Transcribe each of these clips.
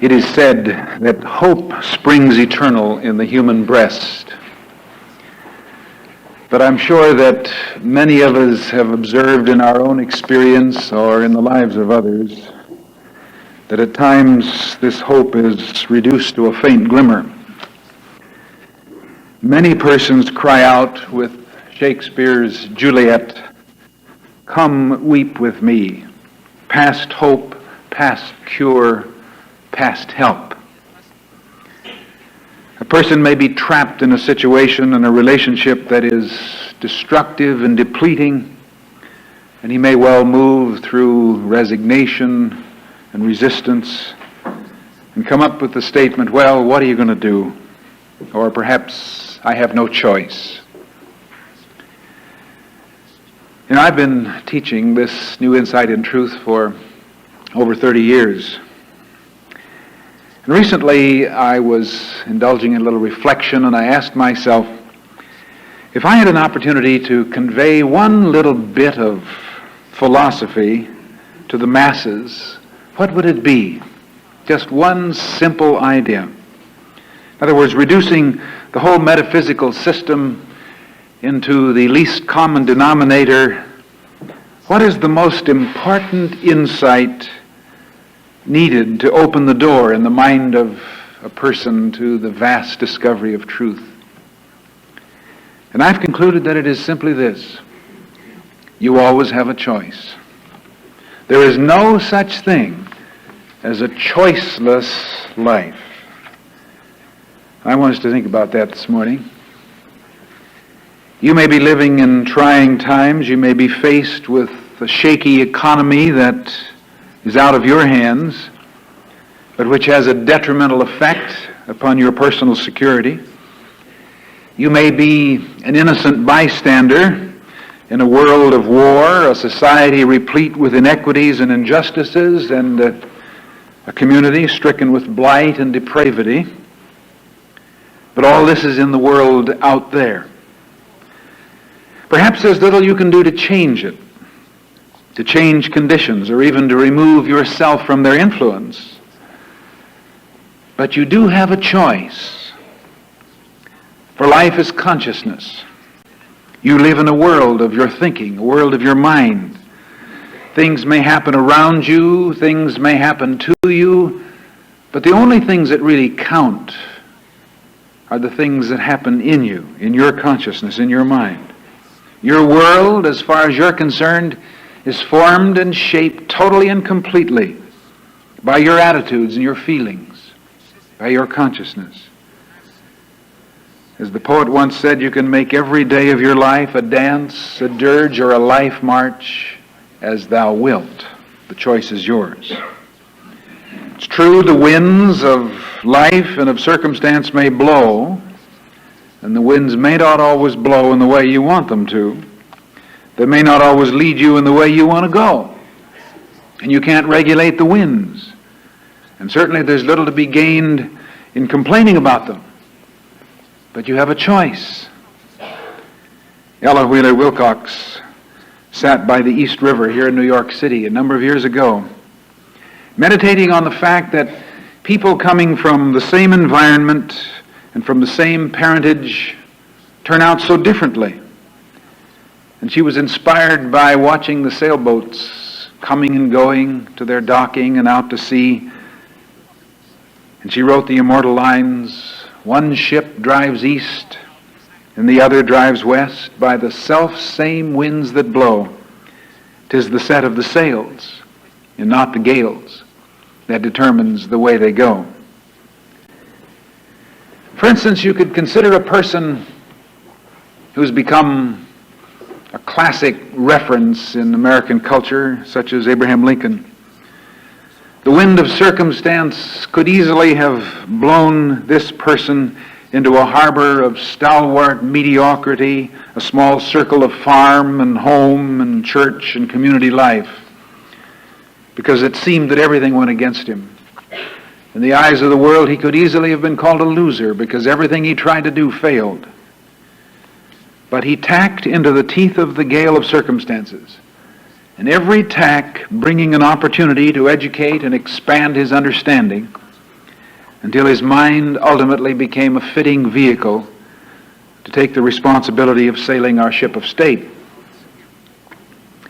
It is said that hope springs eternal in the human breast. But I'm sure that many of us have observed in our own experience or in the lives of others that at times this hope is reduced to a faint glimmer. Many persons cry out with Shakespeare's Juliet, "Come weep with me, past hope, past cure, past help." A person may be trapped in a situation, in a relationship that is destructive and depleting, and he may well move through resignation and resistance and come up with the statement, "Well, what are you going to do?" Or perhaps, "I have no choice." You know, I've been teaching this new insight in truth for over 30 years. And recently I was indulging in a little reflection, and I asked myself, if I had an opportunity to convey one little bit of philosophy to the masses, what would it be? Just one simple idea. In other words, reducing the whole metaphysical system into the least common denominator. What is the most important insight needed to open the door in the mind of a person to the vast discovery of truth? And I've concluded that it is simply this: you always have a choice. There is no such thing as a choiceless life. I want us to think about that this morning. You may be living in trying times. You may be faced with a shaky economy that is out of your hands, but which has a detrimental effect upon your personal security. You may be an innocent bystander in a world of war, a society replete with inequities and injustices, and a community stricken with blight and depravity. But all this is in the world out there. Perhaps there's little you can do to change it, to change conditions, or even to remove yourself from their influence. But you do have a choice. For life is consciousness. You live in a world of your thinking, a world of your mind. Things may happen around you, things may happen to you, but the only things that really count are the things that happen in you, in your consciousness, in your mind. Your world, as far as you're concerned, is formed and shaped totally and completely by your attitudes and your feelings, by your consciousness. As the poet once said, you can make every day of your life a dance, a dirge, or a life march as thou wilt. The choice is yours. It's true the winds of life and of circumstance may blow, and the winds may not always blow in the way you want them to. They may not always lead you in the way you want to go. And you can't regulate the winds. And certainly there's little to be gained in complaining about them. But you have a choice. Ella Wheeler Wilcox sat by the East River here in New York City a number of years ago, meditating on the fact that people coming from the same environment and from the same parentage turn out so differently. And she was inspired by watching the sailboats coming and going to their docking and out to sea. And she wrote the immortal lines, "One ship drives east and the other drives west by the self-same winds that blow. 'Tis the set of the sails and not the gales that determines the way they go." For instance, you could consider a person who's become a classic reference in American culture, such as Abraham Lincoln. The wind of circumstance could easily have blown this person into a harbor of stalwart mediocrity, a small circle of farm and home and church and community life, because it seemed that everything went against him. In the eyes of the world, he could easily have been called a loser because everything he tried to do failed. But he tacked into the teeth of the gale of circumstances, and every tack bringing an opportunity to educate and expand his understanding, until his mind ultimately became a fitting vehicle to take the responsibility of sailing our ship of state.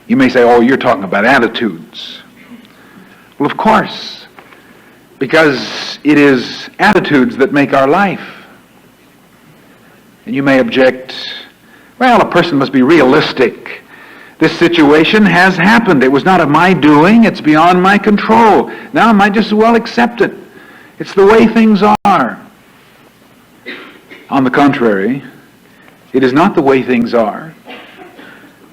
You may say, oh, you're talking about attitudes. Well, of course, because it is attitudes that make our life. And you may object, well, a person must be realistic. This situation has happened. It was not of my doing. It's beyond my control. Now I might just as well accept it. It's the way things are. On the contrary, it is not the way things are,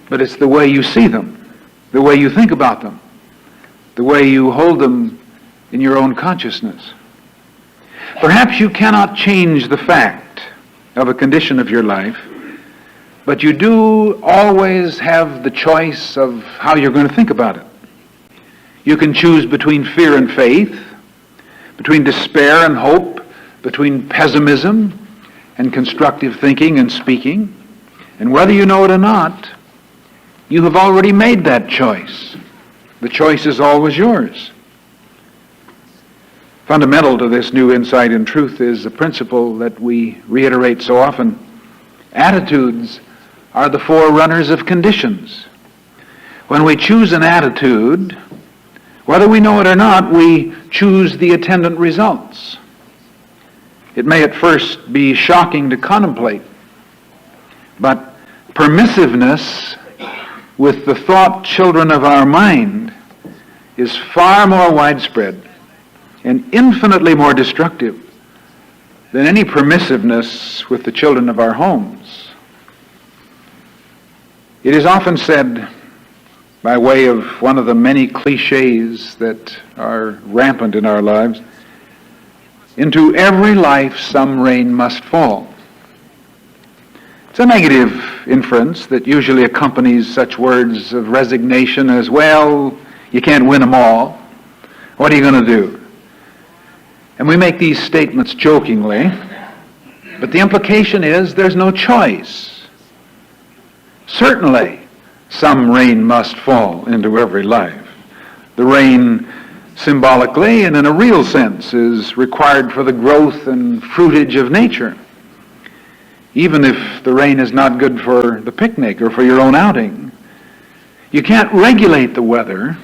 but it's the way you see them, the way you think about them, the way you hold them in your own consciousness. Perhaps you cannot change the fact of a condition of your life, but you do always have the choice of how you're going to think about it. You can choose between fear and faith, between despair and hope, between pessimism and constructive thinking and speaking. And whether you know it or not, you have already made that choice. The choice is always yours. Fundamental to this new insight in truth is the principle that we reiterate so often. Attitudes are the forerunners of conditions. When we choose an attitude, whether we know it or not, we choose the attendant results. It may at first be shocking to contemplate, but permissiveness with the thought children of our mind is far more widespread and infinitely more destructive than any permissiveness with the children of our homes. It is often said, by way of one of the many cliches that are rampant in our lives, into every life some rain must fall. It's a negative inference that usually accompanies such words of resignation as, well, you can't win them all. What are you going to do? And we make these statements jokingly, but the implication is there's no choice. Certainly, some rain must fall into every life. The rain, symbolically and in a real sense, is required for the growth and fruitage of nature. Even if the rain is not good for the picnic or for your own outing. You can't regulate the weather,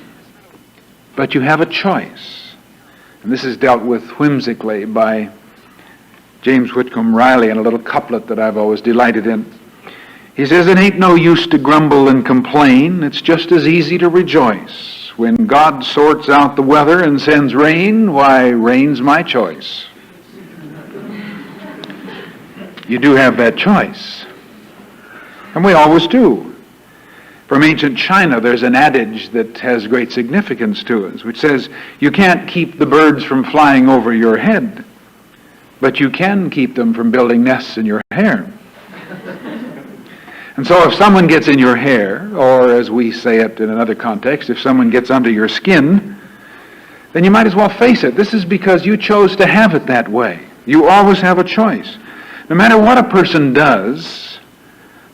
but you have a choice. And this is dealt with whimsically by James Whitcomb Riley in a little couplet that I've always delighted in. He says, it ain't no use to grumble and complain. It's just as easy to rejoice. When God sorts out the weather and sends rain, why, rain's my choice. You do have that choice. And we always do. From ancient China, there's an adage that has great significance to us, which says, you can't keep the birds from flying over your head, but you can keep them from building nests in your hair. And so if someone gets in your hair, or as we say it in another context, if someone gets under your skin, then you might as well face it. This is because you chose to have it that way. You always have a choice. No matter what a person does,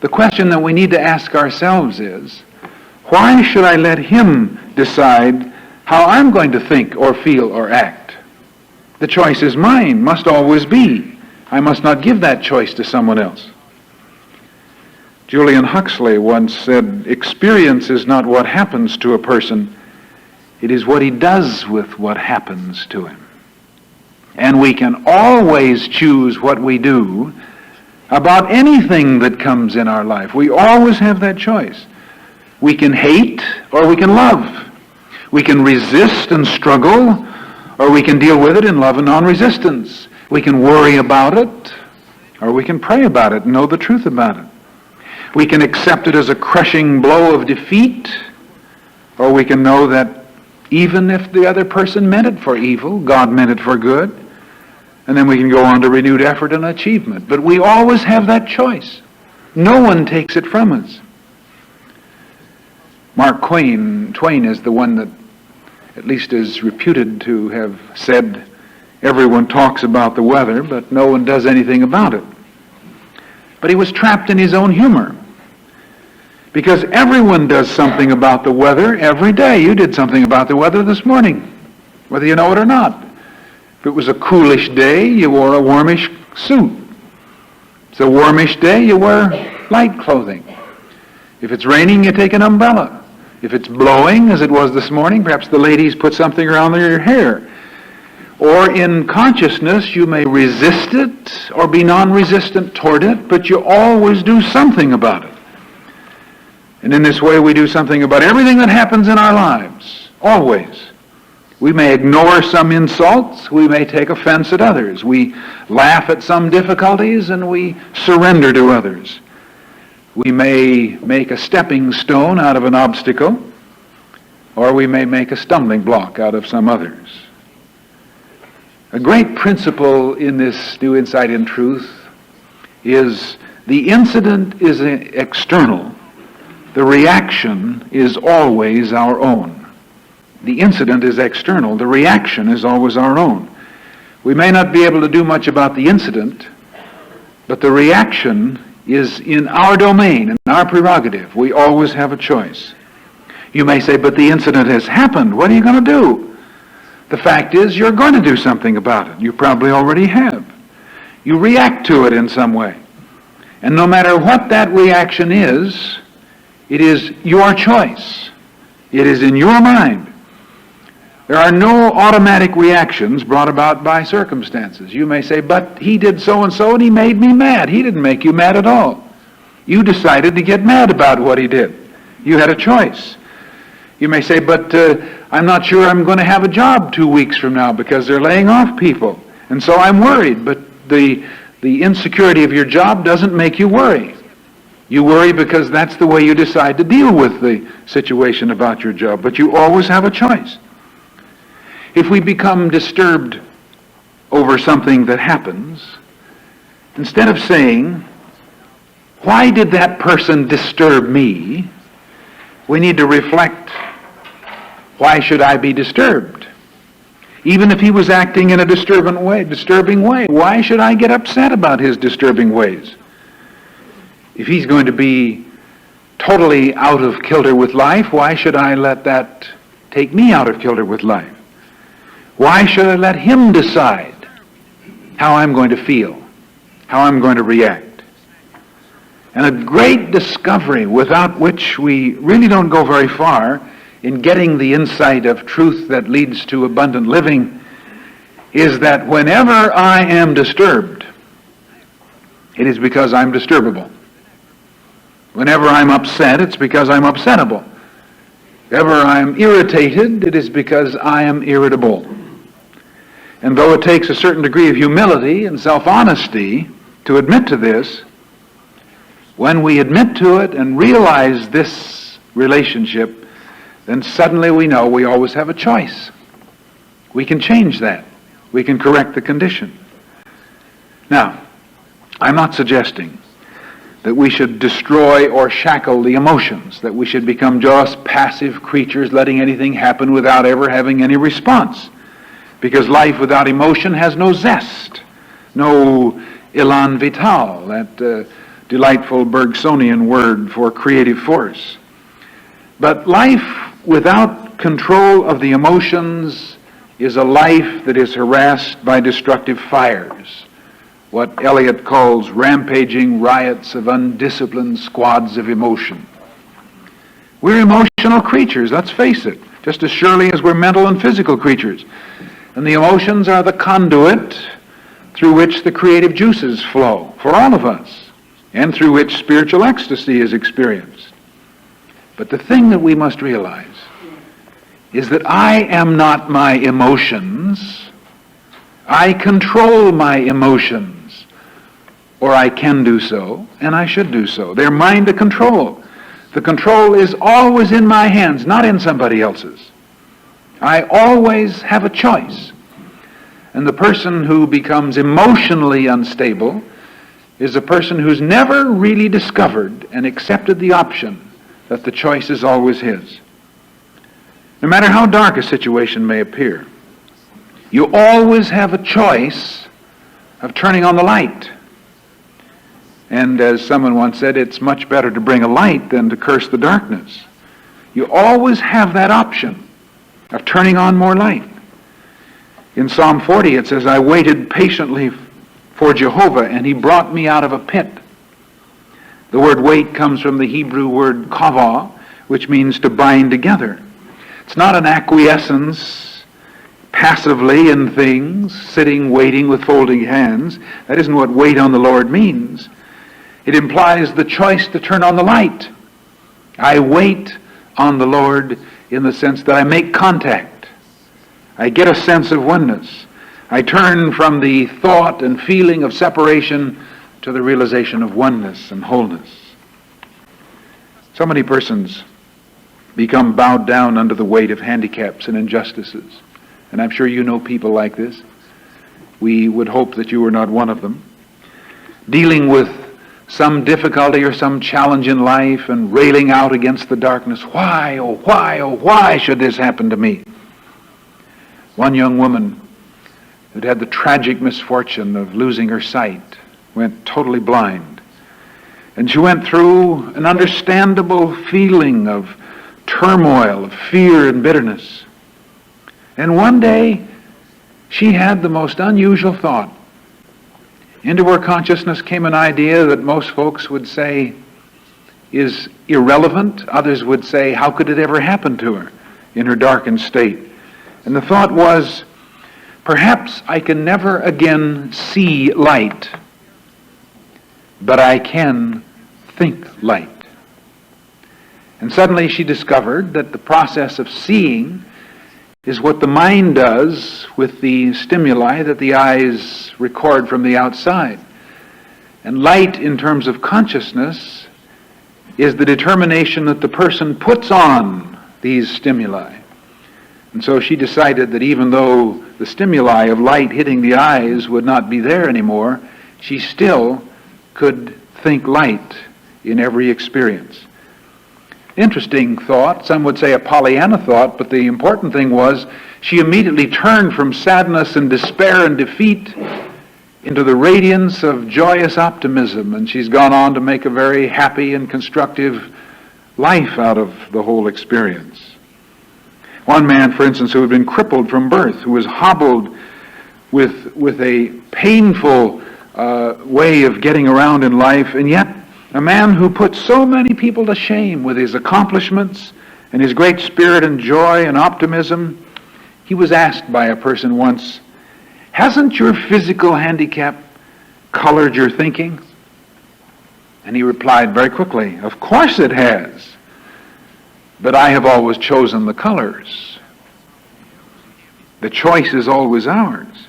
the question that we need to ask ourselves is, why should I let him decide how I'm going to think or feel or act? The choice is mine, must always be. I must not give that choice to someone else. Julian Huxley once said, experience is not what happens to a person, it is what he does with what happens to him. And we can always choose what we do about anything that comes in our life. We always have that choice. We can hate or we can love. We can resist and struggle, or we can deal with it in love and non-resistance. We can worry about it, or we can pray about it and know the truth about it. We can accept it as a crushing blow of defeat, or we can know that even if the other person meant it for evil, God meant it for good, and then we can go on to renewed effort and achievement. But we always have that choice. No one takes it from us. Mark Twain is the one that at least is reputed to have said, everyone talks about the weather, but no one does anything about it. But he was trapped in his own humor. Because everyone does something about the weather every day. You did something about the weather this morning, whether you know it or not. If it was a coolish day, you wore a warmish suit. If it's a warmish day, you wear light clothing. If it's raining, you take an umbrella. If it's blowing, as it was this morning, perhaps the ladies put something around their hair. Or in consciousness, you may resist it or be non-resistant toward it, but you always do something about it. And in this way, we do something about everything that happens in our lives, always. We may ignore some insults, we may take offense at others, we laugh at some difficulties, and we surrender to others. We may make a stepping stone out of an obstacle, or we may make a stumbling block out of some others. A great principle in this new insight in truth is the incident is external, the reaction is always our own. The incident is external, the reaction is always our own. We may not be able to do much about the incident, but the reaction is in our domain, in our prerogative. We always have a choice. You may say, but the incident has happened. What are you going to do? The fact is, you're going to do something about it. You probably already have. You react to it in some way. And no matter what that reaction is, it is your choice. It is in your mind. There are no automatic reactions brought about by circumstances. You may say, but he did so and so and he made me mad. He didn't make you mad at all. You decided to get mad about what he did. You had a choice. You may say, but I'm not sure I'm going to have a job 2 weeks from now because they're laying off people. And so I'm worried. But the insecurity of your job doesn't make you worry. You worry because that's the way you decide to deal with the situation about your job. But you always have a choice. If we become disturbed over something that happens, instead of saying, why did that person disturb me? We need to reflect, why should I be disturbed? Even if he was acting in a disturbing way, why should I get upset about his disturbing ways? If he's going to be totally out of kilter with life, why should I let that take me out of kilter with life? Why should I let him decide how I'm going to feel, how I'm going to react? And a great discovery without which we really don't go very far in getting the insight of truth that leads to abundant living is that whenever I am disturbed, it is because I'm disturbable. Whenever I'm upset, it's because I'm upsettable. Whenever I'm irritated, it is because I am irritable. And though it takes a certain degree of humility and self-honesty to admit to this, when we admit to it and realize this relationship, then suddenly we know we always have a choice. We can change that. We can correct the condition. Now, I'm not suggesting that we should destroy or shackle the emotions, that we should become just passive creatures letting anything happen without ever having any response. Because life without emotion has no zest, no élan vital, that delightful Bergsonian word for creative force. But life without control of the emotions is a life that is harassed by destructive fires, what Eliot calls rampaging riots of undisciplined squads of emotion. We're emotional creatures, let's face it, just as surely as we're mental and physical creatures. And the emotions are the conduit through which the creative juices flow for all of us, and through which spiritual ecstasy is experienced. But the thing that we must realize is that I am not my emotions. I control my emotions, or I can do so, and I should do so. They're mine to control. The control is always in my hands, not in somebody else's. I always have a choice. And the person who becomes emotionally unstable is a person who's never really discovered and accepted the option that the choice is always his. No matter how dark a situation may appear, you always have a choice of turning on the light. And as someone once said, it's much better to bring a light than to curse the darkness. You always have that option of turning on more light. In Psalm 40 it says, I waited patiently for Jehovah, and he brought me out of a pit. The word wait comes from the Hebrew word kavah, which means to bind together. It's not an acquiescence passively in things, sitting, waiting with folding hands. That isn't what wait on the Lord means. It implies the choice to turn on the light. I wait on the Lord in the sense that I make contact. I get a sense of oneness. I turn from the thought and feeling of separation to the realization of oneness and wholeness. So many persons become bowed down under the weight of handicaps and injustices. And I'm sure you know people like this. We would hope that you were not one of them. Dealing with some difficulty or some challenge in life and railing out against the darkness. Why, oh why should this happen to me? One young woman who'd had the tragic misfortune of losing her sight went totally blind. And she went through an understandable feeling of turmoil, of fear and bitterness. And one day, she had the most unusual thought. Into her consciousness came an idea that most folks would say is irrelevant. Others would say, how could it ever happen to her in her darkened state? And the thought was, perhaps I can never again see light, but I can think light. And suddenly she discovered that the process of seeing is what the mind does with the stimuli that the eyes record from the outside. And light, in terms of consciousness, is the determination that the person puts on these stimuli. And so she decided that even though the stimuli of light hitting the eyes would not be there anymore, she still could think light in every experience. Interesting thought, some would say a Pollyanna thought, but the important thing was she immediately turned from sadness and despair and defeat into the radiance of joyous optimism, and she's gone on to make a very happy and constructive life out of the whole experience. One man, for instance, who had been crippled from birth, who was hobbled with a painful way of getting around in life, and yet a man who put so many people to shame with his accomplishments and his great spirit and joy and optimism. He was asked by a person once, hasn't your physical handicap colored your thinking? And he replied very quickly, of course it has, but I have always chosen the colors. The choice is always ours.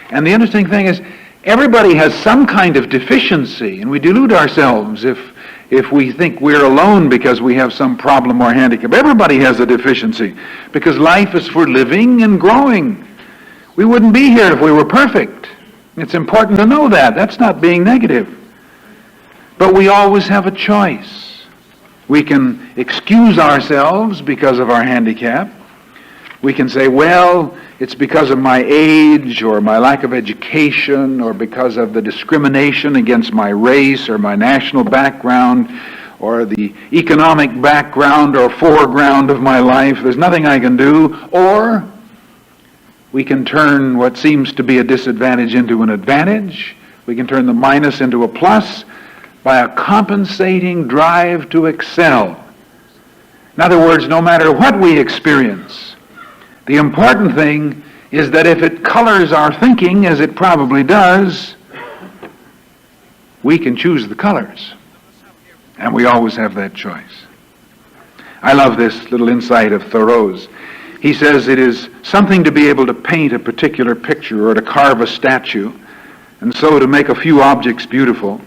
And the interesting thing is, everybody has some kind of deficiency, and we delude ourselves if we think we're alone because we have some problem or handicap. Everybody has a deficiency because life is for living and growing. We wouldn't be here if we were perfect. It's important to know that. That's not being negative. But we always have a choice. We can excuse ourselves because of our handicap. We can say, well, it's because of my age or my lack of education or because of the discrimination against my race or my national background or the economic background or foreground of my life. There's nothing I can do. Or we can turn what seems to be a disadvantage into an advantage. We can turn the minus into a plus by a compensating drive to excel. In other words, no matter what we experience, the important thing is that if it colors our thinking, as it probably does, we can choose the colors. And we always have that choice. I love this little insight of Thoreau's. He says it is something to be able to paint a particular picture or to carve a statue, and so to make a few objects beautiful.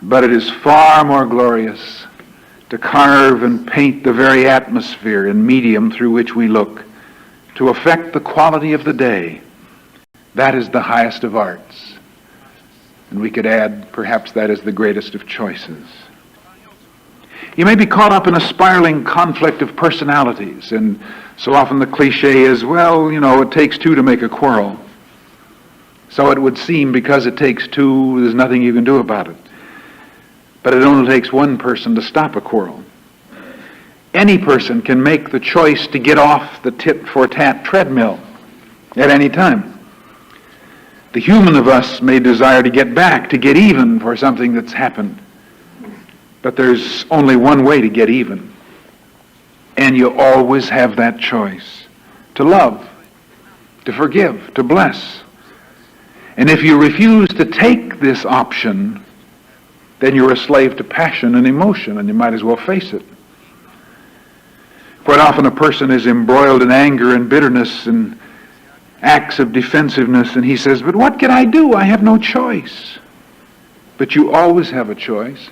But it is far more glorious to carve and paint the very atmosphere and medium through which we look, to affect the quality of the day. That is the highest of arts. And we could add, perhaps that is the greatest of choices. You may be caught up in a spiraling conflict of personalities, and so often the cliche is, well, it takes two to make a quarrel. So it would seem because it takes two, there's nothing you can do about it. But it only takes one person to stop a quarrel. Any person can make the choice to get off the tit-for-tat treadmill. at any time. The human of us may desire to get back, to get even for something that's happened. But there's only one way to get even. And you always have that choice. To love, to forgive, to bless. And if you refuse to take this option, then you're a slave to passion and emotion, and you might as well face it. Quite often a person is embroiled in anger and bitterness and acts of defensiveness, and he says, but what can I do? I have no choice. But you always have a choice.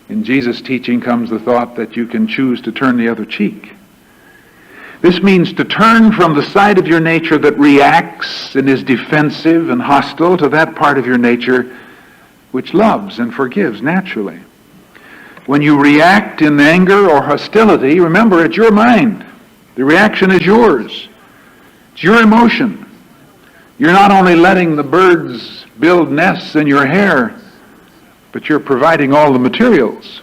In Jesus' teaching comes the thought that you can choose to turn the other cheek. This means to turn from the side of your nature that reacts and is defensive and hostile to that part of your nature which loves and forgives naturally. When you react in anger or hostility, remember, it's your mind. The reaction is yours. It's your emotion. You're not only letting the birds build nests in your hair, but you're providing all the materials.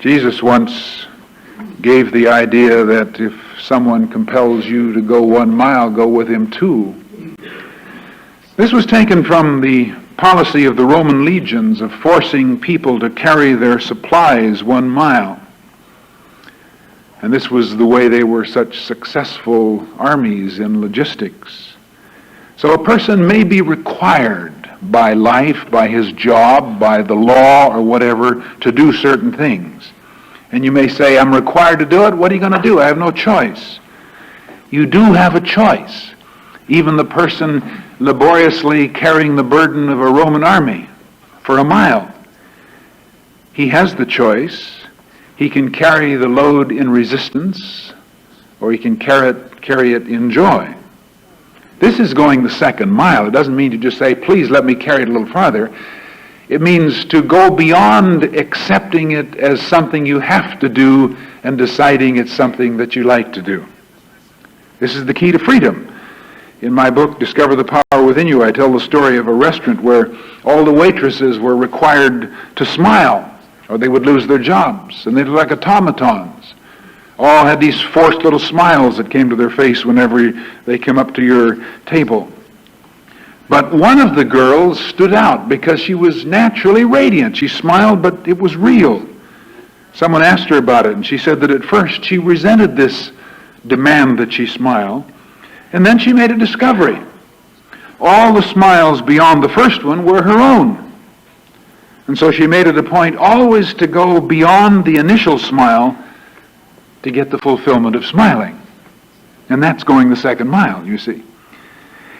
Jesus once gave the idea that if someone compels you to go 1 mile, go with him 2. This was taken from the policy of the Roman legions of forcing people to carry their supplies 1 mile. And this was the way they were such successful armies in logistics. So a person may be required by life, by his job, by the law or whatever, to do certain things. And you may say, I'm required to do it. What are you going to do? I have no choice. You do have a choice. Even the person laboriously carrying the burden of a Roman army for 1 mile, he has the choice. He can carry the load in resistance, or he can carry it in joy. This is going the 2nd mile. It doesn't mean to just say, please let me carry it a little farther. It means to go beyond accepting it as something you have to do and deciding it's something that you like to do. This is the key to freedom. In my book, Discover the Power Within You, I tell the story of a restaurant where all the waitresses were required to smile, or they would lose their jobs, and they looked like automatons. All had these forced little smiles that came to their face whenever they came up to your table. But one of the girls stood out because she was naturally radiant. She smiled, but it was real. Someone asked her about it, and she said that at first she resented this demand that she smile, and then she made a discovery. All the smiles beyond the first one were her own. And so she made it a point always to go beyond the initial smile to get the fulfillment of smiling. And that's going the 2nd mile, you see.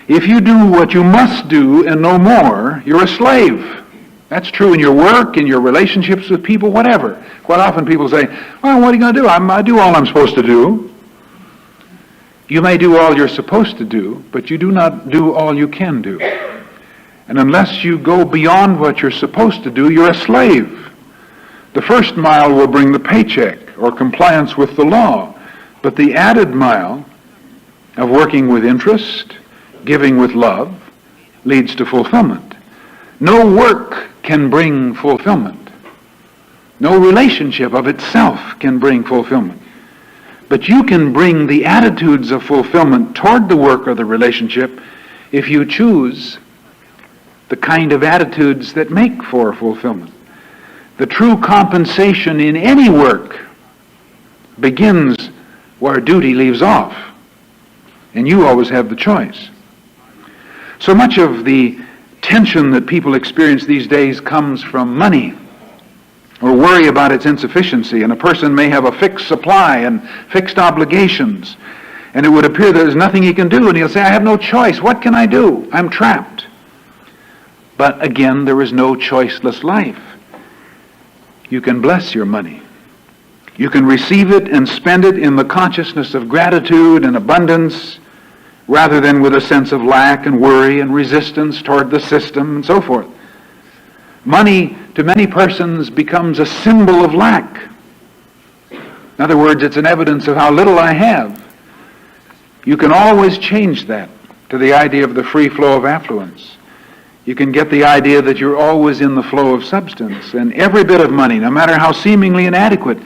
If you do what you must do and no more, you're a slave. That's true in your work, in your relationships with people, whatever. Quite often people say, well, what are you going to do? I do all I'm supposed to do. You may do all you're supposed to do, but you do not do all you can do. And unless you go beyond what you're supposed to do, you're a slave. The 1st mile will bring the paycheck or compliance with the law, but the added mile of working with interest, giving with love, leads to fulfillment. No work can bring fulfillment. No relationship of itself can bring fulfillment. But you can bring the attitudes of fulfillment toward the work or the relationship if you choose the kind of attitudes that make for fulfillment. The true compensation in any work begins where duty leaves off, and you always have the choice. So much of the tension that people experience these days comes from money or worry about its insufficiency, and a person may have a fixed supply and fixed obligations, and it would appear there's nothing he can do, and he'll say, I have no choice. What can I do? I'm trapped. But again, there is no choiceless life. You can bless your money. You can receive it and spend it in the consciousness of gratitude and abundance, rather than with a sense of lack and worry and resistance toward the system and so forth. Money, to many persons, becomes a symbol of lack. In other words, it's an evidence of how little I have. You can always change that to the idea of the free flow of affluence. You can get the idea that you're always in the flow of substance, and every bit of money, no matter how seemingly inadequate,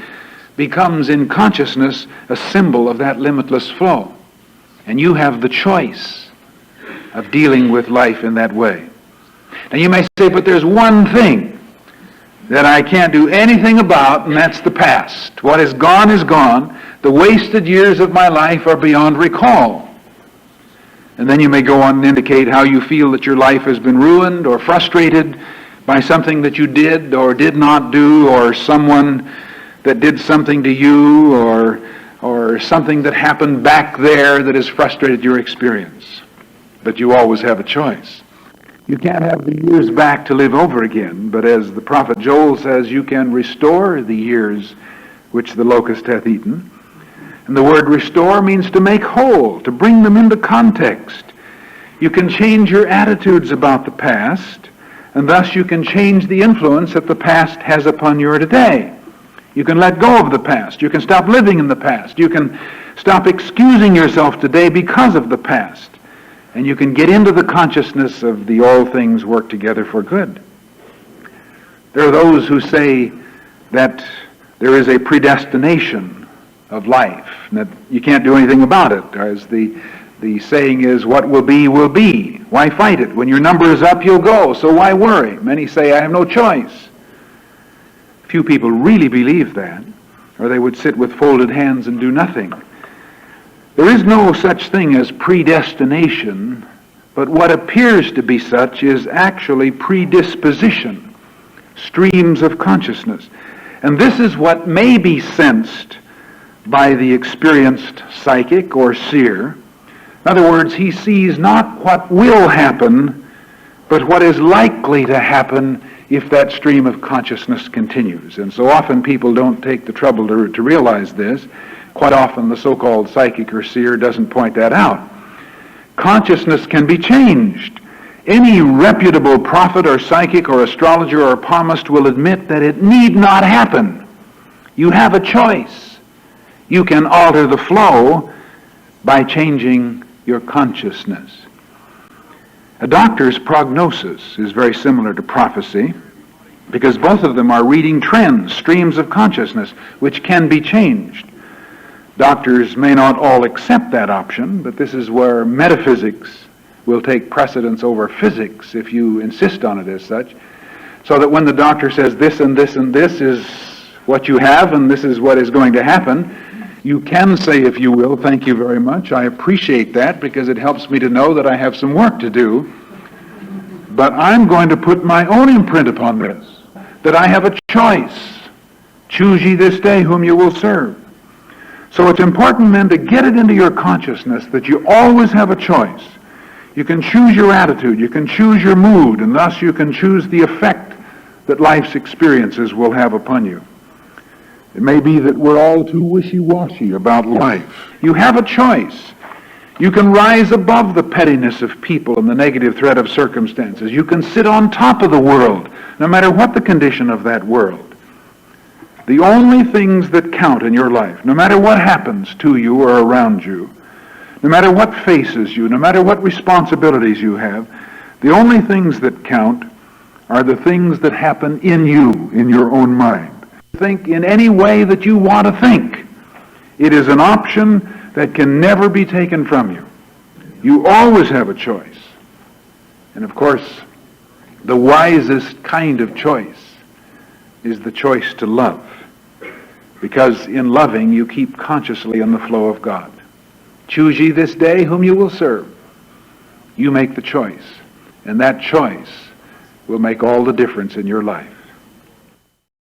becomes in consciousness a symbol of that limitless flow. And you have the choice of dealing with life in that way. Now you may say, but there's one thing that I can't do anything about, and that's the past. What is gone is gone. The wasted years of my life are beyond recall. And then you may go on and indicate how you feel that your life has been ruined or frustrated by something that you did or did not do, or someone that did something to you, or something that happened back there that has frustrated your experience. But you always have a choice. You can't have the years back to live over again, but as the prophet Joel says, you can restore the years which the locust hath eaten. And the word restore means to make whole, to bring them into context. You can change your attitudes about the past, and thus you can change the influence that the past has upon you today. You can let go of the past. You can stop living in the past. You can stop excusing yourself today because of the past. And you can get into the consciousness of the all things work together for good. There are those who say that there is a predestination of life, and that you can't do anything about it. As the saying is, what will be, will be. Why fight it? When your number is up, you'll go, so why worry? Many say, I have no choice. Few people really believe that, or they would sit with folded hands and do nothing. There is no such thing as predestination, but what appears to be such is actually predisposition, streams of consciousness. And this is what may be sensed by the experienced psychic or seer. In other words, he sees not what will happen, but what is likely to happen if that stream of consciousness continues. And so often people don't take the trouble to realize this. Quite often the so-called psychic or seer doesn't point that out. Consciousness can be changed. Any reputable prophet or psychic or astrologer or palmist will admit that it need not happen. You have a choice. You can alter the flow by changing your consciousness. A doctor's prognosis is very similar to prophecy, because both of them are reading trends, streams of consciousness, which can be changed. Doctors may not all accept that option, but this is where metaphysics will take precedence over physics if you insist on it as such, so that when the doctor says this and this and this is what you have and this is what is going to happen, you can say, if you will, thank you very much. I appreciate that because it helps me to know that I have some work to do. But I'm going to put my own imprint upon this, that I have a choice. Choose ye this day whom you will serve. So it's important then to get it into your consciousness that you always have a choice. You can choose your attitude, you can choose your mood, and thus you can choose the effect that life's experiences will have upon you. It may be that we're all too wishy-washy about life. You have a choice. You can rise above the pettiness of people and the negative threat of circumstances. You can sit on top of the world, no matter what the condition of that world. The only things that count in your life, no matter what happens to you or around you, no matter what faces you, no matter what responsibilities you have, the only things that count are the things that happen in you, in your own mind. Think in any way that you want to think. It is an option that can never be taken from you. You always have a choice. And of course, the wisest kind of choice is the choice to love. Because in loving, you keep consciously in the flow of God. Choose ye this day whom you will serve. You make the choice. And that choice will make all the difference in your life.